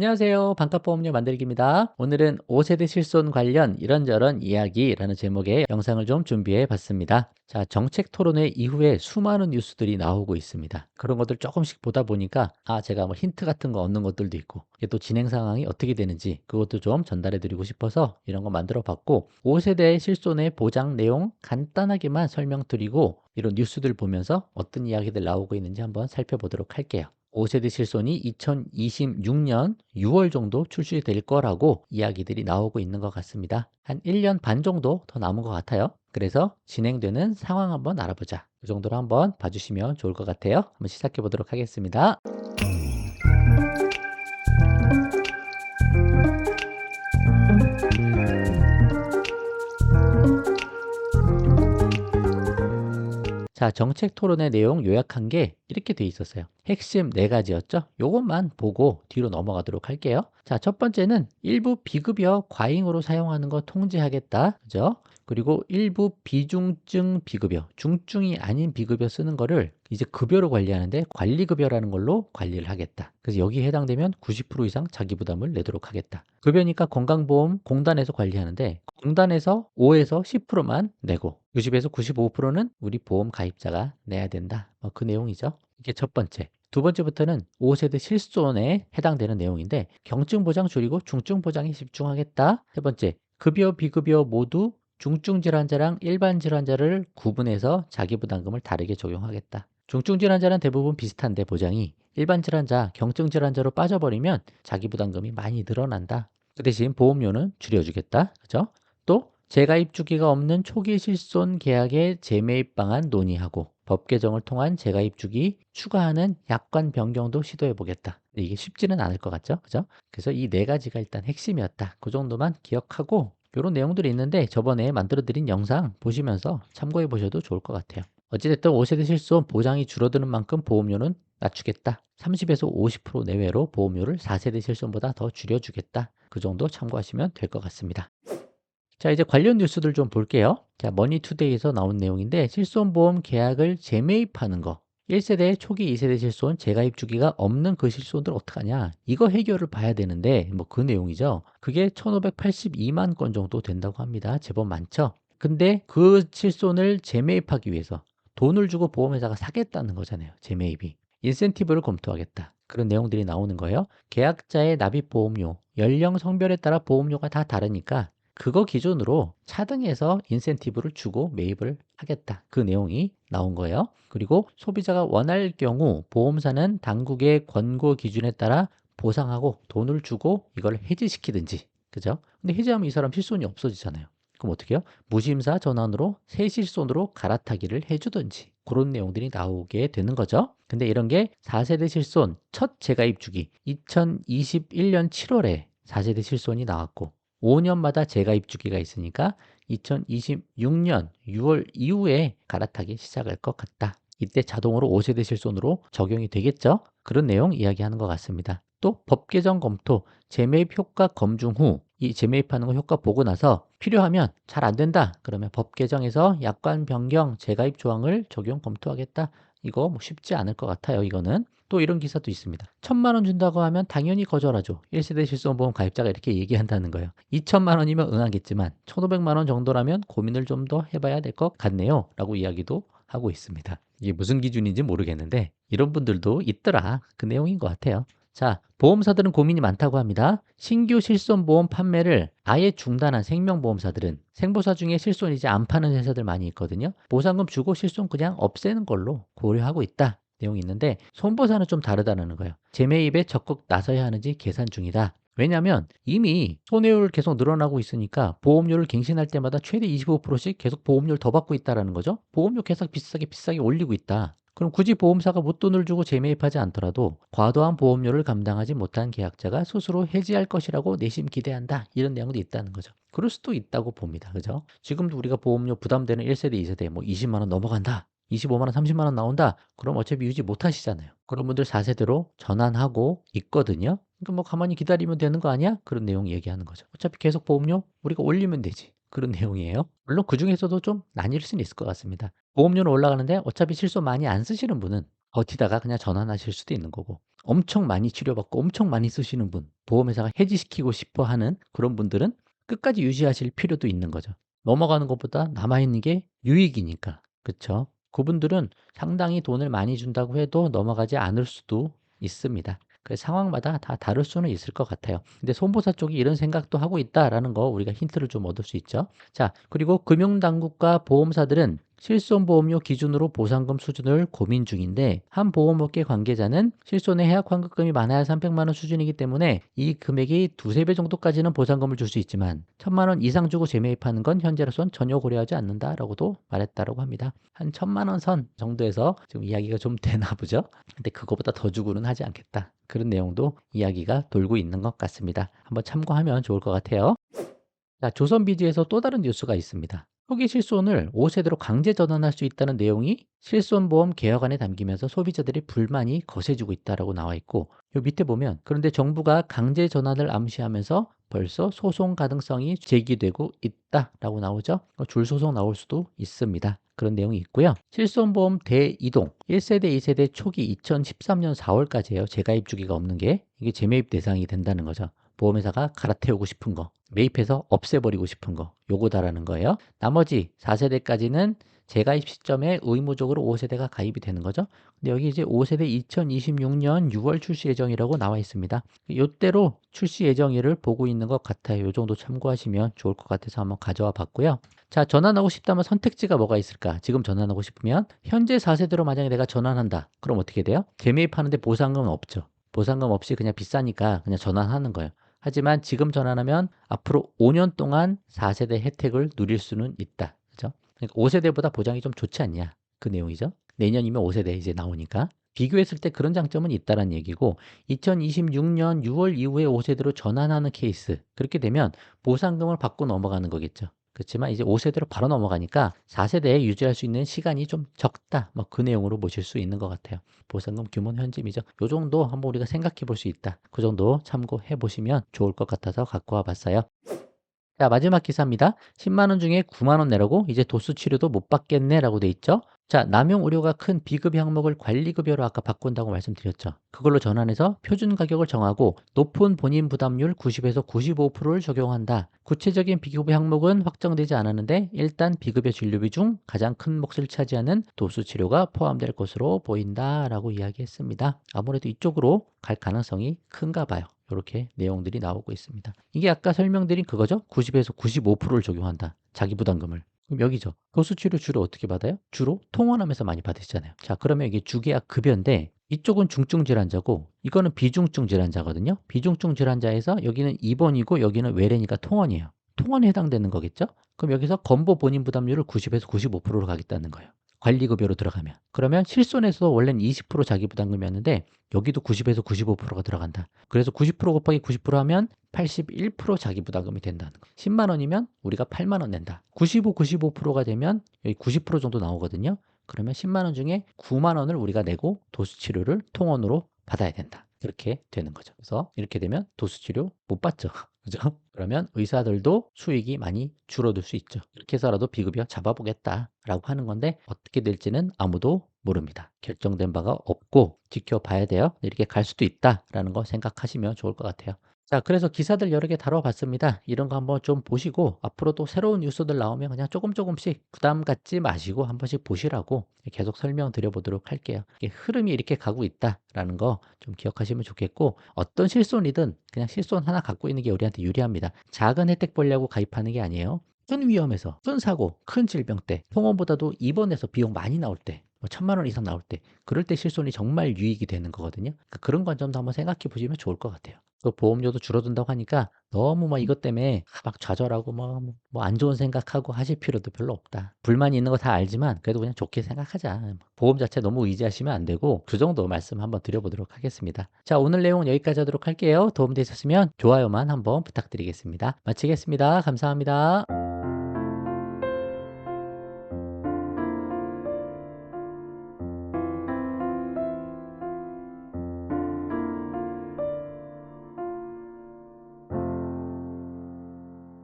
안녕하세요. 반값보험료 만들기입니다. 오늘은 5세대 실손 관련 이런저런 이야기라는 제목의 영상을 좀 준비해 봤습니다. 자, 정책 토론회 이후에 수많은 뉴스들이 나오고 있습니다. 그런 것들 조금씩 보다 보니까 제가 뭐 힌트 같은 거 얻는 것들도 있고 이게 또 진행 상황이 어떻게 되는지 그것도 좀 전달해 드리고 싶어서 이런 거 만들어 봤고 5세대 실손의 보장 내용 간단하게만 설명드리고 이런 뉴스들 보면서 어떤 이야기들 나오고 있는지 한번 살펴보도록 할게요. 5세대 실손이 2026년 6월 정도 출시될 거라고 이야기들이 나오고 있는 것 같습니다. 한 1년 반 정도 더 남은 것 같아요. 그래서 진행되는 상황 한번 알아보자. 이 정도로 한번 봐주시면 좋을 것 같아요. 한번 시작해 보도록 하겠습니다. 자, 정책 토론의 내용 요약한 게 이렇게 돼 있었어요. 핵심 4가지였죠. 요것만 보고 뒤로 넘어가도록 할게요. 자, 첫 번째는 일부 비급여 과잉으로 사용하는 거 통제하겠다. 그죠? 그리고 일부 비중증 비급여, 중증이 아닌 비급여 쓰는 거를 이제 급여로 관리하는데 관리급여라는 걸로 관리를 하겠다. 그래서 여기에 해당되면 90% 이상 자기 부담을 내도록 하겠다. 급여니까 건강보험 공단에서 관리하는데 공단에서 5에서 10%만 내고 90에서 95%는 우리 보험 가입자가 내야 된다. 그 내용이죠. 이게 첫 번째. 두 번째부터는 5세대 실손에 해당되는 내용인데 경증 보장 줄이고 중증 보장에 집중하겠다. 세 번째, 급여 비급여 모두 중증 질환자랑 일반 질환자를 구분해서 자기 부담금을 다르게 적용하겠다. 중증 질환자는 대부분 비슷한데 보장이 일반 질환자, 경증 질환자로 빠져버리면 자기 부담금이 많이 늘어난다. 그 대신 보험료는 줄여주겠다. 그죠? 또 재가입 주기가 없는 초기 실손 계약의 재매입 방안 논의하고 법 개정을 통한 재가입 주기 추가하는 약관 변경도 시도해 보겠다. 이게 쉽지는 않을 것 같죠? 그죠? 그래서 이 4가지가 일단 핵심이었다. 그 정도만 기억하고 이런 내용들이 있는데 저번에 만들어 드린 영상 보시면서 참고해 보셔도 좋을 것 같아요. 어찌됐든 5세대 실손 보장이 줄어드는 만큼 보험료는 낮추겠다. 30에서 50% 내외로 보험료를 4세대 실손보다 더 줄여주겠다. 그 정도 참고하시면 될 것 같습니다. 자, 이제 관련 뉴스들 좀 볼게요. 자, 머니투데이에서 나온 내용인데 실손보험 계약을 재매입하는 거. 1세대 초기 2세대 실손 재가입 주기가 없는 그 실손들 어떡하냐. 이거 해결을 봐야 되는데 뭐 그 내용이죠. 그게 1582만 건 정도 된다고 합니다. 제법 많죠. 근데 그 실손을 재매입하기 위해서 돈을 주고 보험회사가 사겠다는 거잖아요. 재매입이. 인센티브를 검토하겠다. 그런 내용들이 나오는 거예요. 계약자의 납입 보험료, 연령, 성별에 따라 보험료가 다 다르니까 그거 기준으로 차등해서 인센티브를 주고 매입을 하겠다. 그 내용이 나온 거예요. 그리고 소비자가 원할 경우 보험사는 당국의 권고 기준에 따라 보상하고 돈을 주고 이걸 해지시키든지. 그죠? 근데 해지하면 이 사람 실손이 없어지잖아요. 그럼 어떻게 해요? 무심사 전환으로 새 실손으로 갈아타기를 해주든지. 그런 내용들이 나오게 되는 거죠. 근데 이런 게 4세대 실손 첫 재가입 주기 2021년 7월에 4세대 실손이 나왔고 5년마다 재가입 주기가 있으니까 2026년 6월 이후에 갈아타기 시작할 것 같다. 이때 자동으로 5세대 실손으로 적용이 되겠죠? 그런 내용 이야기하는 것 같습니다. 또 법 개정 검토, 재매입 효과 검증 후 이 재매입하는 거 효과 보고 나서 필요하면 잘 안 된다. 그러면 법 개정에서 약관 변경, 재가입 조항을 적용 검토하겠다. 이거 뭐 쉽지 않을 것 같아요. 이거는. 또 이런 기사도 있습니다. 1,000만 원 준다고 하면 당연히 거절하죠. 1세대 실손보험 가입자가 이렇게 얘기한다는 거예요. 2천만 원이면 응하겠지만 1,500만 원 정도라면 고민을 좀 더 해봐야 될 것 같네요. 라고 이야기도 하고 있습니다. 이게 무슨 기준인지 모르겠는데 이런 분들도 있더라. 그 내용인 것 같아요. 자, 보험사들은 고민이 많다고 합니다. 신규 실손보험 판매를 아예 중단한 생명보험사들은 생보사 중에 실손 이제 안 파는 회사들 많이 있거든요. 보상금 주고 실손 그냥 없애는 걸로 고려하고 있다. 내용이 있는데 손보사는 좀 다르다는 거예요. 재매입에 적극 나서야 하는지 계산 중이다. 왜냐하면 이미 손해율 계속 늘어나고 있으니까 보험료를 갱신할 때마다 최대 25%씩 계속 보험료를 더 받고 있다는 거죠. 보험료 계속 비싸게 올리고 있다. 그럼 굳이 보험사가 못돈을 주고 재매입하지 않더라도 과도한 보험료를 감당하지 못한 계약자가 스스로 해지할 것이라고 내심 기대한다. 이런 내용도 있다는 거죠. 그럴 수도 있다고 봅니다. 그죠? 지금도 우리가 보험료 부담되는 1세대, 2세대 뭐 20만 원 넘어간다. 25만 원, 30만 원 나온다. 그럼 어차피 유지 못 하시잖아요. 그런 분들 4세대로 전환하고 있거든요. 그러니까 뭐 가만히 기다리면 되는 거 아니야? 그런 내용 얘기하는 거죠. 어차피 계속 보험료 우리가 올리면 되지. 그런 내용이에요. 물론 그중에서도 좀 나뉠 수는 있을 것 같습니다. 보험료는 올라가는데 어차피 실손 많이 안 쓰시는 분은 버티다가 그냥 전환하실 수도 있는 거고 엄청 많이 치료받고 엄청 많이 쓰시는 분, 보험회사가 해지시키고 싶어 하는 그런 분들은 끝까지 유지하실 필요도 있는 거죠. 넘어가는 것보다 남아있는 게 유익이니까. 그쵸? 그분들은 상당히 돈을 많이 준다고 해도 넘어가지 않을 수도 있습니다. 그 상황마다 다 다를 수는 있을 것 같아요. 근데 손보사 쪽이 이런 생각도 하고 있다라는 거 우리가 힌트를 좀 얻을 수 있죠. 자, 그리고 금융당국과 보험사들은 실손보험료 기준으로 보상금 수준을 고민 중인데, 한 보험업계 관계자는 실손의 해약 환급금이 많아야 300만 원 수준이기 때문에 이 금액이 두세 배 정도까지는 보상금을 줄 수 있지만 1000만 원 이상 주고 재매입하는 건 현재로선 전혀 고려하지 않는다라고도 말했다라고 합니다. 한 1000만 원 선 정도에서 지금 이야기가 좀 되나 보죠. 근데 그거보다 더 주고는 하지 않겠다, 그런 내용도 이야기가 돌고 있는 것 같습니다. 한번 참고하면 좋을 것 같아요. 자, 조선비즈에서 또 다른 뉴스가 있습니다. 초기 실손을 5세대로 강제 전환할 수 있다는 내용이 실손보험 개혁안에 담기면서 소비자들의 불만이 거세지고 있다고 나와 있고, 요 밑에 보면 그런데 정부가 강제 전환을 암시하면서 벌써 소송 가능성이 제기되고 있다라고 나오죠. 줄 소송 나올 수도 있습니다. 그런 내용이 있고요. 실손보험 대이동 1세대, 2세대 초기 2013년 4월까지예요. 재가입 주기가 없는 게 이게 재매입 대상이 된다는 거죠. 보험회사가 갈아태우고 싶은 거, 매입해서 없애버리고 싶은 거, 요거다라는 거예요. 나머지 4세대까지는 재가입 시점에 의무적으로 5세대가 가입이 되는 거죠. 근데 여기 이제 5세대 2026년 6월 출시 예정이라고 나와 있습니다. 요때로 출시 예정일을 보고 있는 것 같아요. 요 정도 참고하시면 좋을 것 같아서 한번 가져와 봤고요. 자, 전환하고 싶다면 선택지가 뭐가 있을까? 지금 전환하고 싶으면 현재 4세대로 만약에 내가 전환한다. 그럼 어떻게 돼요? 재매입하는데 보상금은 없죠. 보상금 없이 그냥 비싸니까 그냥 전환하는 거예요. 하지만 지금 전환하면 앞으로 5년 동안 4세대 혜택을 누릴 수는 있다. 그죠? 그러니까 5세대보다 보장이 좀 좋지 않냐, 그 내용이죠. 내년이면 5세대 이제 나오니까. 비교했을 때 그런 장점은 있다는 얘기고, 2026년 6월 이후에 5세대로 전환하는 케이스, 그렇게 되면 보상금을 받고 넘어가는 거겠죠. 그렇지만 이제 5세대로 바로 넘어가니까 4세대에 유지할 수 있는 시간이 좀 적다, 뭐 그 내용으로 보실 수 있는 것 같아요. 보상금 규모는 현재이죠. 요 정도 한번 우리가 생각해 볼 수 있다. 그 정도 참고해 보시면 좋을 것 같아서 갖고 와 봤어요. 자, 마지막 기사입니다. 10만 원 중에 9만 원 내라고 이제 도수 치료도 못 받겠네 라고 돼 있죠. 자, 남용 우려가 큰 비급 항목을 관리급여로 아까 바꾼다고 말씀드렸죠. 그걸로 전환해서 표준 가격을 정하고 높은 본인 부담률 90에서 95%를 적용한다. 구체적인 비급 항목은 확정되지 않았는데 일단 비급여 진료비 중 가장 큰 몫을 차지하는 도수 치료가 포함될 것으로 보인다라고 이야기했습니다. 아무래도 이쪽으로 갈 가능성이 큰가 봐요. 이렇게 내용들이 나오고 있습니다. 이게 아까 설명드린 그거죠. 90에서 95%를 적용한다, 자기 부담금을. 그럼 여기죠. 도수치료 주로 어떻게 받아요? 주로 통원하면서 많이 받으시잖아요. 자, 그러면 이게 주계약 급여인데 이쪽은 중증 질환자고 이거는 비중증 질환자거든요. 비중증 질환자에서 여기는 입원이고 여기는 외래니까 통원이에요. 통원에 해당되는 거겠죠? 그럼 여기서 건보 본인 부담률을 90에서 95%로 가겠다는 거예요. 관리급여로 들어가면. 그러면 실손에서 원래는 20% 자기 부담금이었는데 여기도 90에서 95%가 들어간다. 그래서 90% 곱하기 90% 하면 81% 자기 부담금이 된다는 거. 10만 원이면 우리가 8만 원 낸다. 95, 95%가 되면 여기 90% 정도 나오거든요. 그러면 10만 원 중에 9만 원을 우리가 내고 도수치료를 통원으로 받아야 된다. 이렇게 되는 거죠. 그래서 이렇게 되면 도수치료 못 받죠. 그죠? 그러면 의사들도 수익이 많이 줄어들 수 있죠. 이렇게 해서라도 비급여 잡아보겠다라고 하는 건데 어떻게 될지는 아무도 모릅니다. 결정된 바가 없고 지켜봐야 돼요. 이렇게 갈 수도 있다라는 거 생각하시면 좋을 것 같아요. 자, 그래서 기사들 여러 개 다뤄봤습니다. 이런 거 한번 좀 보시고 앞으로 또 새로운 뉴스들 나오면 그냥 조금씩 부담 갖지 마시고 한 번씩 보시라고 계속 설명드려보도록 할게요. 이게 흐름이 이렇게 가고 있다라는 거 좀 기억하시면 좋겠고, 어떤 실손이든 그냥 실손 하나 갖고 있는 게 우리한테 유리합니다. 작은 혜택 보려고 가입하는 게 아니에요. 큰 위험에서, 큰 사고, 큰 질병 때, 통원보다도 입원해서 비용 많이 나올 때, 뭐 1000만 원 이상 나올 때, 그럴 때 실손이 정말 유익이 되는 거거든요. 그러니까 그런 관점도 한번 생각해 보시면 좋을 것 같아요. 또 보험료도 줄어든다고 하니까 너무 막 이것 때문에 막 좌절하고 뭐 안 좋은 생각하고 하실 필요도 별로 없다. 불만이 있는 거 다 알지만 그래도 그냥 좋게 생각하자. 보험 자체 너무 의지하시면 안 되고, 그 정도 말씀 한번 드려보도록 하겠습니다. 자, 오늘 내용은 여기까지 하도록 할게요. 도움되셨으면 좋아요만 한번 부탁드리겠습니다. 마치겠습니다. 감사합니다.